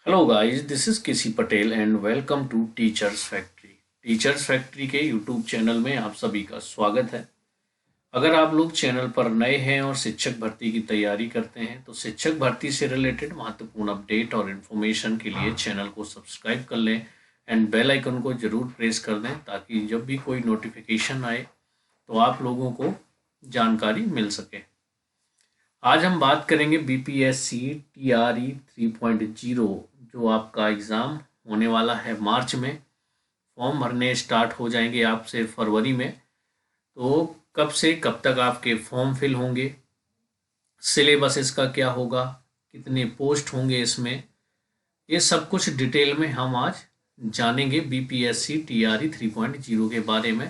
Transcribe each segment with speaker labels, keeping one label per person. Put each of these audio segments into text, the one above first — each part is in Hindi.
Speaker 1: Hello guys, this is KC Patel and welcome to Teachers Factory. Teachers Factory के यूट्यूब चैनल में आप सभी का स्वागत है। अगर आप लोग चैनल पर नए हैं और शिक्षक भर्ती की तैयारी करते हैं तो शिक्षक भर्ती से रिलेटेड महत्वपूर्ण अपडेट और इन्फॉर्मेशन के लिए चैनल को सब्सक्राइब कर लें एंड बेल आइकन को जरूर प्रेस कर दें ताकि जब भी कोई नोटिफिकेशन आए तो आप लोगों को जानकारी मिल सके। आज हम बात करेंगे बीपीएससी टीआरई 3.0 जो आपका एग्ज़ाम होने वाला है मार्च में। फॉर्म भरने स्टार्ट हो जाएंगे आपसे फरवरी में। तो कब से कब तक आपके फॉर्म फिल होंगे, सिलेबस इसका क्या होगा, कितने पोस्ट होंगे इसमें, ये सब कुछ डिटेल में हम आज जानेंगे बीपीएससी टीआरई 3.0 के बारे में।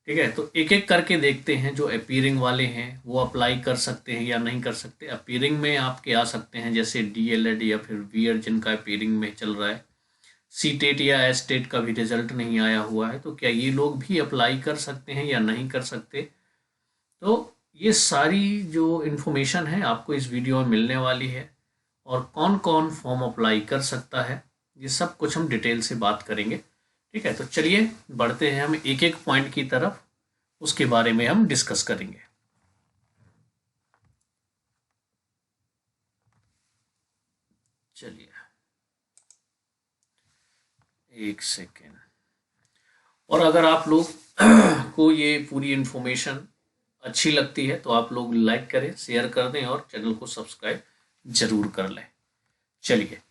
Speaker 1: ठीक है, तो एक एक करके देखते हैं। जो अपीयरिंग वाले हैं वो अप्लाई कर सकते हैं या नहीं कर सकते। अपीयरिंग में आपके आ सकते हैं जैसे डीएलएड या फिर बीएड जिनका अपीयरिंग में चल रहा है, सीटेट या एसटेट का भी रिजल्ट नहीं आया हुआ है, तो क्या ये लोग भी अप्लाई कर सकते हैं या नहीं कर सकते। तो ये सारी जो इन्फॉर्मेशन है आपको इस वीडियो में मिलने वाली है और कौन कौन फॉर्म अप्लाई कर सकता है ये सब कुछ हम डिटेल से बात करेंगे। ठीक है, तो चलिए बढ़ते हैं हम एक एक पॉइंट की तरफ, उसके बारे में हम डिस्कस करेंगे। चलिए एक सेकेंड। और अगर आप लोग को ये पूरी इंफॉर्मेशन अच्छी लगती है तो आप लोग लाइक करें, शेयर कर दें और चैनल को सब्सक्राइब जरूर कर लें। चलिए,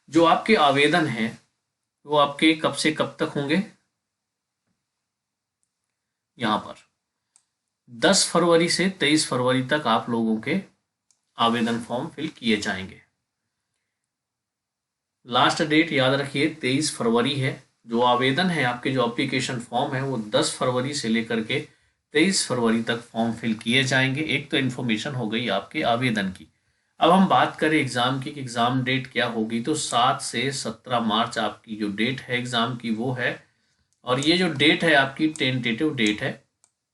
Speaker 1: जो आपके आवेदन हैं वो आपके कब से कब तक होंगे। यहाँ पर 10 फरवरी से 23 फरवरी तक आप लोगों के आवेदन फॉर्म फिल किए जाएंगे। लास्ट डेट याद रखिए 23 फरवरी है। जो आवेदन है आपके, जो एप्लीकेशन फॉर्म है वो 10 फरवरी से लेकर के 23 फरवरी तक फॉर्म फिल किए जाएंगे। एक तो इन्फॉर्मेशन हो गई आपके आवेदन की। अब हम बात करें एग्ज़ाम की कि एग्ज़ाम डेट क्या होगी, तो 7 से 17 मार्च आपकी जो डेट है एग्ज़ाम की वो है। और ये जो डेट है आपकी टेंटेटिव डेट है,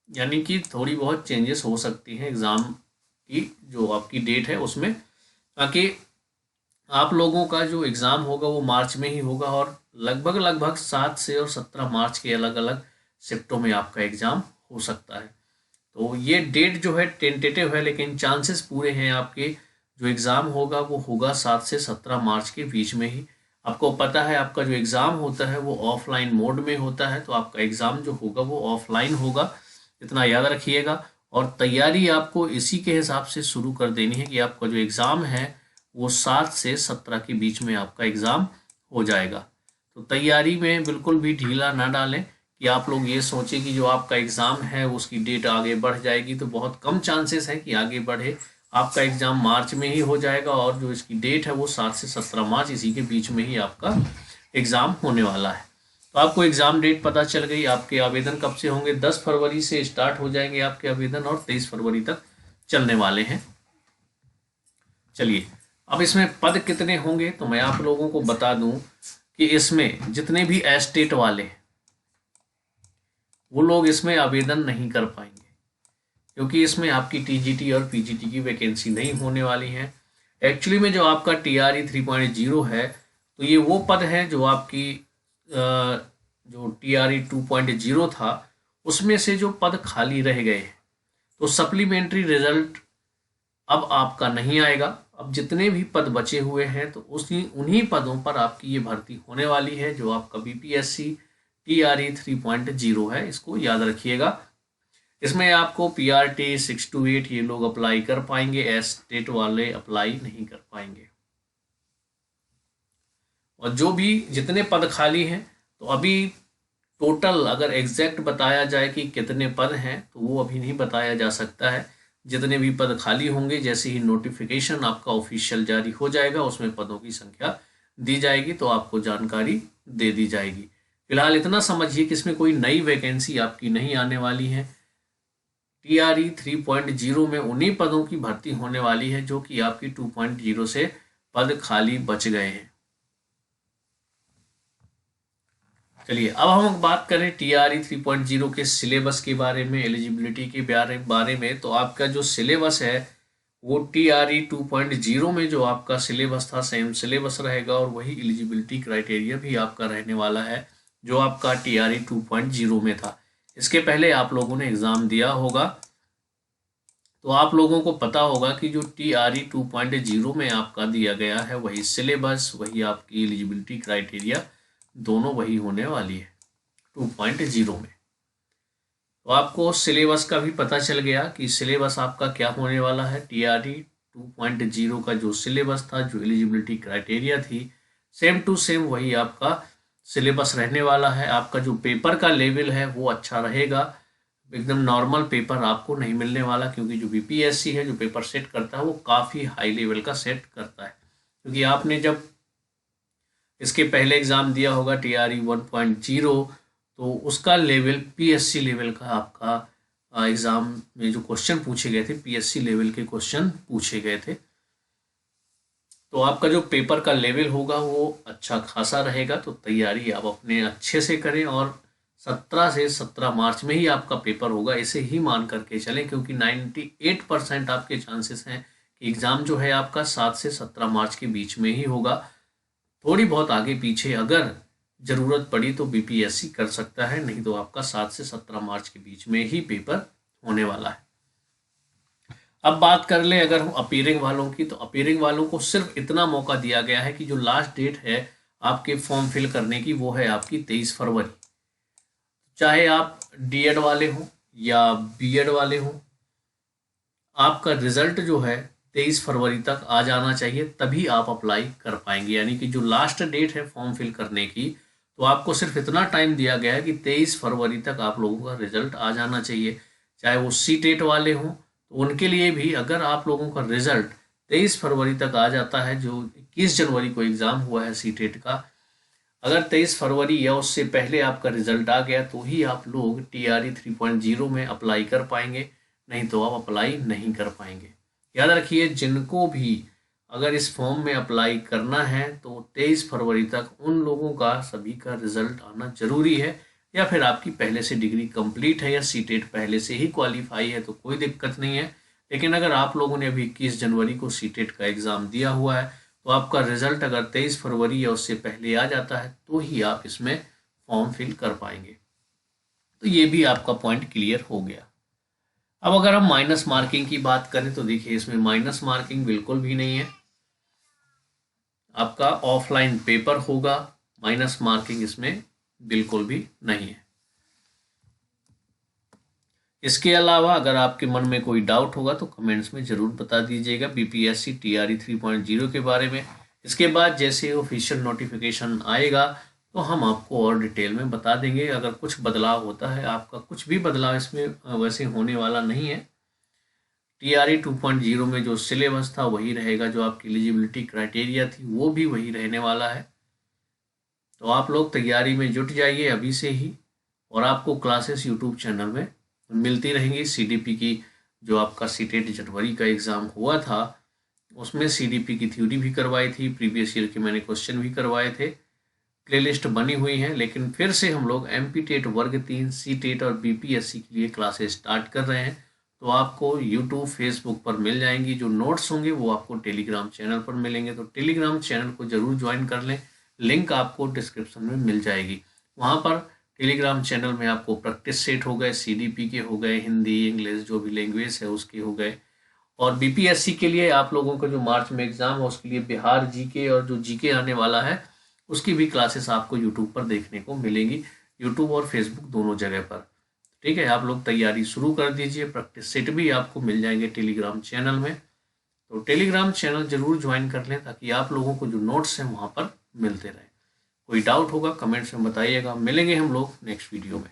Speaker 1: यानी कि थोड़ी बहुत चेंजेस हो सकती हैं एग्ज़ाम की जो आपकी डेट है उसमें, ताकि आप लोगों का जो एग्ज़ाम होगा वो मार्च में ही होगा और लगभग 7 से और 17 मार्च के अलग अलग शिफ्टों में आपका एग्ज़ाम हो सकता है। तो ये डेट जो है टेंटेटिव है, लेकिन चांसेस पूरे हैं आपके जो एग्ज़ाम होगा वो होगा 7 से 17 मार्च के बीच में ही। आपको पता है आपका जो एग्ज़ाम होता है वो ऑफलाइन मोड में होता है, तो आपका एग्ज़ाम जो होगा वो ऑफलाइन होगा, इतना याद रखिएगा। और तैयारी आपको इसी के हिसाब से शुरू कर देनी है कि आपका जो एग्ज़ाम है वो 7 से 17 के बीच में आपका एग्ज़ाम हो जाएगा। तो तैयारी में बिल्कुल भी ढीला ना डालें कि आप लोग ये सोचें कि जो आपका एग्ज़ाम है उसकी डेट आगे बढ़ जाएगी, तो बहुत कम चांसेस है कि आगे बढ़े। आपका एग्ज़ाम मार्च में ही हो जाएगा और जो इसकी डेट है वो 7 से 17 मार्च, इसी के बीच में ही आपका एग्ज़ाम होने वाला है। तो आपको एग्ज़ाम डेट पता चल गई। आपके आवेदन कब से होंगे, 10 फरवरी से स्टार्ट हो जाएंगे आपके आवेदन और 23 फरवरी तक चलने वाले हैं। चलिए, अब इसमें पद कितने होंगे तो मैं आप लोगों को बता दूं कि इसमें जितने भी एस्टेट वाले वो लोग इसमें आवेदन नहीं कर पाएंगे, क्योंकि इसमें आपकी टीजीटी और पीजीटी की वैकेंसी नहीं होने वाली है। एक्चुअली में जो आपका टीआरई 3.0 है तो ये वो पद है जो आपकी जो टीआरई 2.0 था उसमें से जो पद खाली रह गए हैं, तो सप्लीमेंट्री रिजल्ट अब आपका नहीं आएगा। अब जितने भी पद बचे हुए हैं तो उन्हीं पदों पर आपकी ये भर्ती होने वाली है जो आपका बीपीएससी टीआरई 3.0 है, इसको याद रखिएगा। इसमें आपको पीआरटी 6 to 8 ये लोग अप्लाई कर पाएंगे, एस्टेट वाले अप्लाई नहीं कर पाएंगे। और जो भी जितने पद खाली हैं, तो अभी टोटल अगर एग्जैक्ट बताया जाए कि कितने पद हैं तो वो अभी नहीं बताया जा सकता है। जितने भी पद खाली होंगे जैसे ही नोटिफिकेशन आपका ऑफिशियल जारी हो जाएगा उसमें पदों की संख्या दी जाएगी तो आपको जानकारी दे दी जाएगी। फिलहाल इतना समझिए कि इसमें कोई नई वैकेंसी आपकी नहीं आने वाली है। टीआरई 3.0 में उन्हीं पदों की भर्ती होने वाली है जो कि आपकी 2.0 से पद खाली बच गए हैं। चलिए, अब हम बात करें टीआरई 3.0 के सिलेबस के बारे में, एलिजिबिलिटी के बारे में। तो आपका जो सिलेबस है वो TRE 2.0 में जो आपका सिलेबस था सेम सिलेबस रहेगा और वही एलिजिबिलिटी क्राइटेरिया भी आपका रहने वाला है जो आपका TRE 2.0 में था। इसके पहले आप लोगों ने एग्ज़ाम दिया होगा तो आप लोगों को पता होगा कि जो TRE 2.0 में आपका दिया गया है वही सिलेबस, वही आपकी एलिजिबिलिटी क्राइटेरिया दोनों वही होने वाली है 2.0 में। तो आपको सिलेबस का भी पता चल गया कि सिलेबस आपका क्या होने वाला है। TRE 2.0 का जो सिलेबस था, जो एलिजिबिलिटी क्राइटेरिया थी, सेम टू सेम वही आपका सिलेबस रहने वाला है। आपका जो पेपर का लेवल है वो अच्छा रहेगा, एकदम नॉर्मल पेपर आपको नहीं मिलने वाला, क्योंकि जो BPSC है जो पेपर सेट करता है वो काफ़ी हाई लेवल का सेट करता है। क्योंकि आपने जब इसके पहले एग्ज़ाम दिया होगा TRE 1.0 तो उसका लेवल PSC लेवल का आपका एग्ज़ाम में जो क्वेश्चन पूछे गए थे PSC लेवल के क्वेश्चन पूछे गए थे। तो आपका जो पेपर का लेवल होगा वो अच्छा खासा रहेगा। तो तैयारी आप अपने अच्छे से करें और 17 से 17 मार्च में ही आपका पेपर होगा, इसे ही मान करके चलें, क्योंकि 98% आपके चांसेस हैं कि एग्ज़ाम जो है आपका 7 से 17 मार्च के बीच में ही होगा। थोड़ी बहुत आगे पीछे अगर ज़रूरत पड़ी तो BPSC कर सकता है, नहीं तो आपका 7 से 17 मार्च के बीच में ही पेपर होने वाला है। अब बात कर लें अगर हम अपीयरिंग वालों की, तो अपीयरिंग वालों को सिर्फ इतना मौका दिया गया है कि जो लास्ट डेट है आपके फॉर्म फिल करने की वो है आपकी 23 फरवरी। चाहे आप D.Ed वाले हों या B.Ed वाले हों, आपका रिजल्ट जो है 23 फरवरी तक आ जाना चाहिए, तभी आप अप्लाई कर पाएंगे। यानी कि जो लास्ट डेट है फॉर्म फिल करने की, तो आपको सिर्फ इतना टाइम दिया गया है कि 23 फरवरी तक आप लोगों का रिजल्ट आ जाना चाहिए। चाहे वो CTET वाले हों तो उनके लिए भी अगर आप लोगों का रिजल्ट 23 फरवरी तक आ जाता है, जो 21 जनवरी को एग्ज़ाम हुआ है CTET का, अगर 23 फरवरी या उससे पहले आपका रिजल्ट आ गया तो ही आप लोग TRE 3.0 में अप्लाई कर पाएंगे, नहीं तो आप अप्लाई नहीं कर पाएंगे। याद रखिए, जिनको भी अगर इस फॉर्म में अप्लाई करना है तो 23 फरवरी तक उन लोगों का सभी का रिजल्ट आना जरूरी है, या फिर आपकी पहले से डिग्री कंप्लीट है या CTET पहले से ही क्वालिफाई है तो कोई दिक्कत नहीं है। लेकिन अगर आप लोगों ने अभी 21 जनवरी को CTET का एग्ज़ाम दिया हुआ है तो आपका रिजल्ट अगर 23 फरवरी या उससे पहले आ जाता है तो ही आप इसमें फॉर्म फिल कर पाएंगे। तो ये भी आपका पॉइंट क्लियर हो गया। अब अगर हम माइनस मार्किंग की बात करें तो देखिए, इसमें माइनस मार्किंग बिल्कुल भी नहीं है। आपका ऑफलाइन पेपर होगा, माइनस मार्किंग इसमें बिल्कुल भी नहीं है। इसके अलावा अगर आपके मन में कोई डाउट होगा तो कमेंट्स में ज़रूर बता दीजिएगा BPSC TRE 3.0 के बारे में। इसके बाद जैसे ऑफिशियल नोटिफिकेशन आएगा तो हम आपको और डिटेल में बता देंगे। अगर कुछ बदलाव होता है, आपका कुछ भी बदलाव इसमें वैसे होने वाला नहीं है। TRE 2.0 में जो सिलेबस था वही रहेगा, जो आपकी एलिजिबिलिटी क्राइटेरिया थी वो भी वही रहने वाला है। तो आप लोग तैयारी में जुट जाइए अभी से ही, और आपको क्लासेस यूट्यूब चैनल में मिलती रहेंगी। CDP की जो आपका CTET जनवरी का एग्ज़ाम हुआ था उसमें CDP की थ्योरी भी करवाई थी, प्रीवियस ईयर के मैंने क्वेश्चन भी करवाए थे, प्लेलिस्ट बनी हुई है। लेकिन फिर से हम लोग MPTET वर्ग 3, CTET और BPSC के लिए क्लासेस स्टार्ट कर रहे हैं, तो आपको यूट्यूब फेसबुक पर मिल जाएंगी। जो नोट्स होंगे वो आपको टेलीग्राम चैनल पर मिलेंगे, तो टेलीग्राम चैनल को ज़रूर ज्वाइन कर लें, लिंक आपको डिस्क्रिप्शन में मिल जाएगी। वहाँ पर टेलीग्राम चैनल में आपको प्रैक्टिस सेट हो गए, CDP के हो गए, हिंदी इंग्लिश जो भी लैंग्वेज है उसके हो गए, और BPSC के लिए आप लोगों का जो मार्च में एग्ज़ाम है उसके लिए बिहार GK और जो GK आने वाला है उसकी भी क्लासेस आपको यूट्यूब पर देखने को मिलेंगी, यूट्यूब और फेसबुक दोनों जगह पर। ठीक है, आप लोग तैयारी शुरू कर दीजिए। प्रैक्टिस सेट भी आपको मिल जाएंगे टेलीग्राम चैनल में, तो टेलीग्राम चैनल जरूर ज्वाइन कर लें ताकि आप लोगों को जो नोट्स हैं वहाँ पर मिलते रहें। कोई डाउट होगा कमेंट्स में बताइएगा। मिलेंगे हम लोग नेक्स्ट वीडियो में।